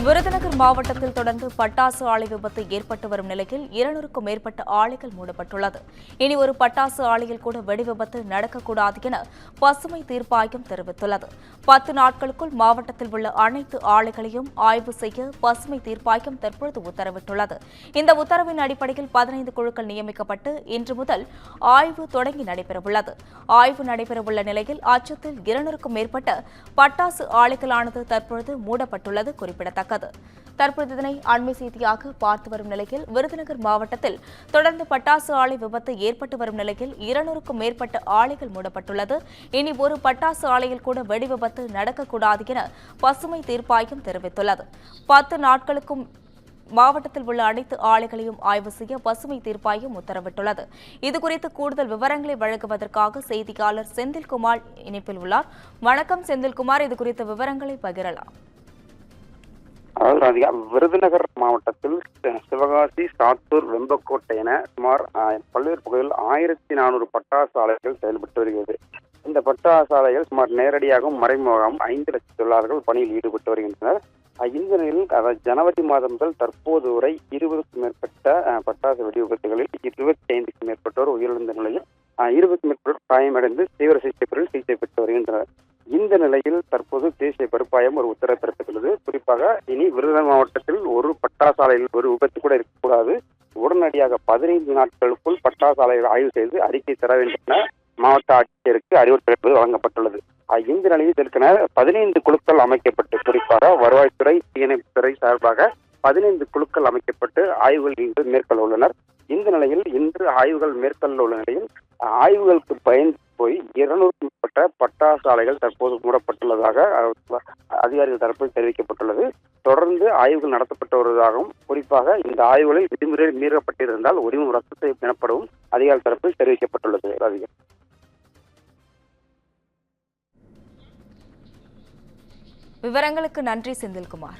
விருதுநகர் மாவட்டத்தில் தொடர்ந்து பட்டாசு ஆலை விபத்து ஏற்பட்டு வரும் நிலையில் 200க்கும் மேற்பட்ட ஆலைகள் மூடப்பட்டுள்ளது. இனி ஒரு பட்டாசு ஆலையில் கூட வெடி விபத்து நடக்கக்கூடாது என பசுமை தீர்ப்பாயம் தெரிவித்துள்ளது. 10 நாட்களுக்குள் மாவட்டத்தில் உள்ள அனைத்து ஆலைகளையும் ஆய்வு செய்ய பசுமை தீர்ப்பாயம் தற்பொழுது உத்தரவிட்டுள்ளது. இந்த உத்தரவின் அடிப்படையில் 15 குழுக்கள் நியமிக்கப்பட்டு இன்று முதல் ஆய்வு தொடங்கி நடைபெறவுள்ளது. ஆய்வு நடைபெறவுள்ள நிலையில் அச்சத்தில் 200க்கும் மேற்பட்ட பட்டாசு ஆலைகளானது தற்பொழுது மூடப்பட்டுள்ளது குறிப்பிடத்தக்கது. தற்போது இதனை அண்மை செய்தியாக பார்த்து வரும் நிலையில் விருதுநகர் மாவட்டத்தில் தொடர்ந்து பட்டாசு ஆலை விபத்து ஏற்பட்டு வரும் நிலையில் 200க்கும் மேற்பட்ட ஆலைகள் மூடப்பட்டுள்ளது. இனி ஒரு பட்டாசு ஆலையில் கூட வெடி விபத்து நடக்கக்கூடாது என பசுமை தீர்ப்பாயம் தெரிவித்துள்ளது. 10 நாட்களுக்கும் மாவட்டத்தில் உள்ள அனைத்து ஆலைகளையும் ஆய்வு செய்ய பசுமை தீர்ப்பாயம் உத்தரவிட்டுள்ளது. இதுகுறித்து கூடுதல் விவரங்களை வழங்குவதற்காக செய்தியாளர் செந்தில்குமார் இணைப்பில் உள்ளார். வணக்கம் செந்தில்குமார், இதுகுறித்த விவரங்களை பகிரலாம். அதாவது விருதுநகர் மாவட்டத்தில் சிவகாசி, சாத்தூர், வெம்பக்கோட்டை என சுமார் பல்வேறு பகுதிகளில் 1400 பட்டாசு ஆலைகள் செயல்பட்டு வருகிறது. இந்த பட்டாசு ஆலைகள் சுமார் நேரடியாகவும் மறைமுகமாகவும் 5 லட்சம் தொழிலாளர்கள் பணியில் ஈடுபட்டு வருகின்றனர். இந்த நிலையில் ஜனவரி மாதம் முதல் தற்போது வரை 20க்கும் மேற்பட்ட பட்டாசு வெடி விபத்துகளில் 25க்கும் மேற்பட்டோர் உயிரிழந்த நிலையில் 20க்கும் மேற்பட்டோர் காயமடைந்து தீவிர சிகிச்சை பிரிவில் சிகிச்சை பெற்று வருகின்றனர். இந்த நிலையில் தற்போது தேசிய பருப்பாயம் ஒரு உத்தரவு பிறப்பித்துள்ளது. குறிப்பாக இனி விருதுநகர் மாவட்டத்தில் ஒரு பட்டாசு ஆலையில் ஒரு விபத்து கூட இருக்கக்கூடாது. உடனடியாக 15 நாட்களுக்குள் பட்டாசு ஆலைகளை ஆய்வு செய்து அறிக்கை தர வேண்டும் என மாவட்ட ஆட்சியருக்கு அறிவுறுத்தல் வழங்கப்பட்டுள்ளது. இந்த நிலையில் இதற்கென 15 குழுக்கள் அமைக்கப்பட்டு, குறிப்பாக வருவாய்த்துறை, தீயணைப்புத்துறை சார்பாக 15 குழுக்கள் அமைக்கப்பட்டு ஆய்வுகள் இன்று மேற்கொள்ள உள்ளனர். இந்த நிலையில் இன்று ஆய்வுகள் மேற்கொள்ள உள்ள நிலையில் ஆய்வுகளுக்கு பயந்து போய் 200க்கும் மேற்பட்ட பட்டாசு ஆலைகள் தற்போது மூடப்பட்டுள்ளதாக அதிகாரிகள் தரப்பில் தெரிவிக்கப்பட்டுள்ளது. தொடர்ந்து ஆய்வுகள் நடத்தப்பட்டு வருவதாகவும், குறிப்பாக இந்த ஆய்வுகளில் விதிமுறைகள் மீறப்பட்டிருந்தால் உரிமம் ரத்து செய்யும் எனப்படவும் அதிகாரி தரப்பில் தெரிவிக்கப்பட்டுள்ளது. விவரங்களுக்கு நன்றி செந்தில்குமார்.